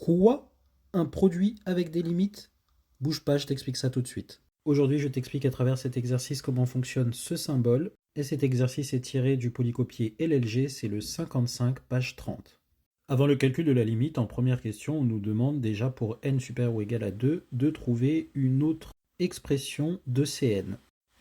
Quoi? Un produit avec des limites? Bouge pas, je t'explique ça tout de suite. Aujourd'hui, je t'explique à travers cet exercice comment fonctionne ce symbole. Et cet exercice est tiré du polycopier LLG, c'est le 55, page 30. Avant le calcul de la limite, en première question, on nous demande déjà pour n supérieur ou égal à 2 de trouver une autre expression de Cn.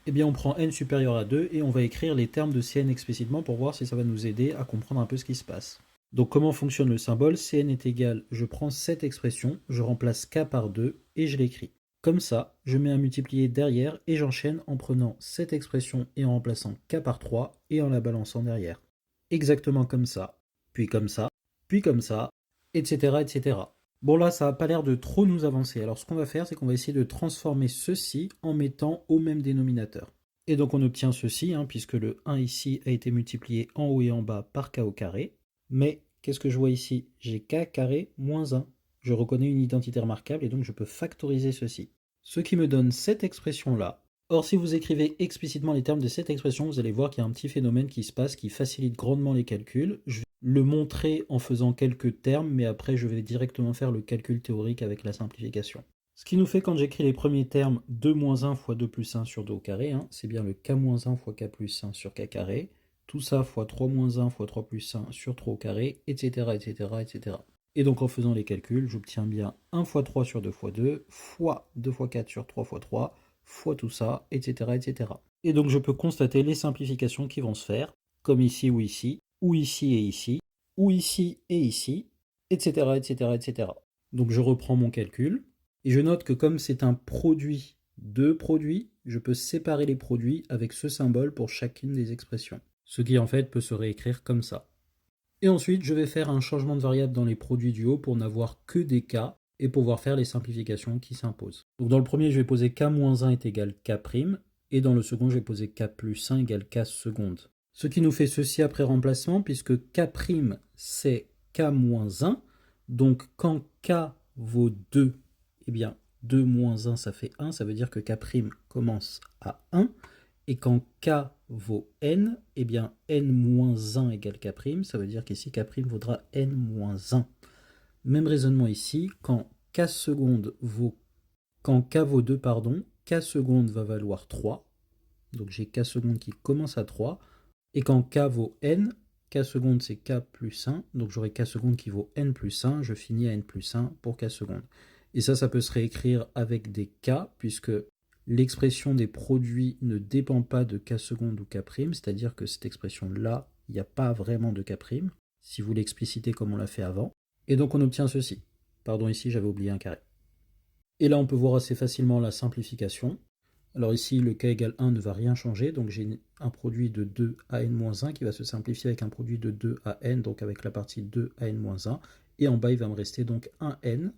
Eh bien, on prend n supérieur à 2 et on va écrire les termes de Cn explicitement pour voir si ça va nous aider à comprendre un peu ce qui se passe. Donc comment fonctionne le symbole? Cn est égal, je prends cette expression, je remplace k par 2 et je l'écris. Comme ça, je mets un multiplié derrière et j'enchaîne en prenant cette expression et en remplaçant k par 3 et en la balançant derrière. Exactement comme ça, puis comme ça, puis comme ça, etc. etc. Bon là, ça n'a pas l'air de trop nous avancer. Alors ce qu'on va faire, c'est qu'on va essayer de transformer ceci en mettant au même dénominateur. Et donc on obtient ceci, puisque le 1 ici a été multiplié en haut et en bas par k au carré. Mais qu'est-ce que je vois ici? J'ai k carré moins 1. Je reconnais une identité remarquable et donc je peux factoriser ceci. Ce qui me donne cette expression-là. Or, si vous écrivez explicitement les termes de cette expression, vous allez voir qu'il y a un petit phénomène qui se passe qui facilite grandement les calculs. Je vais le montrer en faisant quelques termes, mais après je vais directement faire le calcul théorique avec la simplification. Ce qui nous fait, quand j'écris les premiers termes, 2 moins 1 fois 2 plus 1 sur 2 au carré, c'est bien le k moins 1 fois k plus 1 sur k carré. Tout ça fois 3 moins 1 fois 3 plus 1 sur 3 au carré, etc., etc., etc. Et donc en faisant les calculs, j'obtiens bien 1 fois 3 sur 2 fois 2, fois 2 fois 4 sur 3 fois 3, fois tout ça, etc., etc. Et donc je peux constater les simplifications qui vont se faire, comme ici ou ici, ou ici et ici, ou ici et ici, etc., etc., etc. Donc je reprends mon calcul, et je note que comme c'est un produit de produits, je peux séparer les produits avec ce symbole pour chacune des expressions. Ce qui en fait peut se réécrire comme ça. Et ensuite, je vais faire un changement de variable dans les produits du haut pour n'avoir que des k et pouvoir faire les simplifications qui s'imposent. Donc dans le premier, je vais poser k-1 est égal k', et dans le second, je vais poser k plus 1 égale k seconde. Ce qui nous fait ceci après remplacement, puisque k' c'est k-1, donc quand k vaut 2, eh bien 2 moins 1 ça fait 1, ça veut dire que k' commence à 1, et quand k vaut n, eh bien n-1 égale k', ça veut dire qu'ici k' vaudra n-1. Même raisonnement ici, quand k seconde vaut, quand k vaut 2, k seconde va valoir 3, donc j'ai k seconde qui commence à 3, et quand k vaut n, k seconde c'est k plus 1, donc j'aurai k seconde qui vaut n plus 1, je finis à n plus 1 pour k seconde. Et ça peut se réécrire avec des k, puisque l'expression des produits ne dépend pas de k seconde ou k', c'est-à-dire que cette expression-là, il n'y a pas vraiment de k', si vous l'explicitez comme on l'a fait avant. Et donc on obtient ceci. Pardon, ici j'avais oublié un carré. Et là on peut voir assez facilement la simplification. Alors ici le k égale 1 ne va rien changer, donc j'ai un produit de 2 à n-1 qui va se simplifier avec un produit de 2 à n, donc avec la partie 2 à n-1, et en bas il va me rester donc 1n.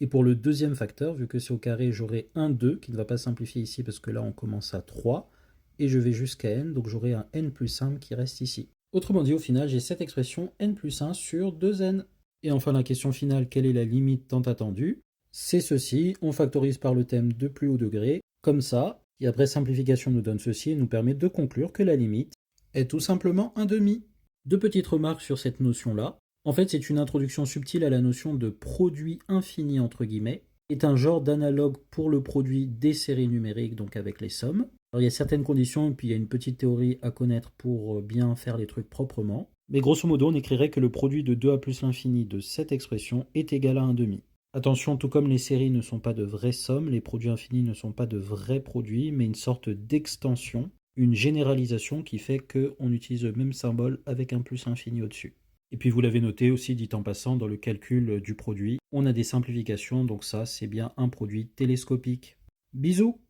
Et pour le deuxième facteur, vu que c'est au carré, j'aurai un 2 qui ne va pas simplifier ici parce que là on commence à 3, et je vais jusqu'à n, donc j'aurai un n plus 1 qui reste ici. Autrement dit, au final, j'ai cette expression n plus 1 sur 2n. Et enfin la question finale, quelle est la limite tant attendue? C'est ceci, on factorise par le thème de plus haut degré, comme ça, et après simplification nous donne ceci et nous permet de conclure que la limite est tout simplement un demi. Deux petites remarques sur cette notion-là. En fait, c'est une introduction subtile à la notion de produit infini, entre guillemets, est un genre d'analogue pour le produit des séries numériques, donc avec les sommes. Alors il y a certaines conditions, et puis il y a une petite théorie à connaître pour bien faire les trucs proprement. Mais grosso modo, on écrirait que le produit de 2a plus l'infini de cette expression est égal à un demi. Attention, tout comme les séries ne sont pas de vraies sommes, les produits infinis ne sont pas de vrais produits, mais une sorte d'extension, une généralisation qui fait qu'on utilise le même symbole avec un plus infini au-dessus. Et puis vous l'avez noté aussi, dit en passant, dans le calcul du produit, on a des simplifications, donc ça c'est bien un produit télescopique. Bisous!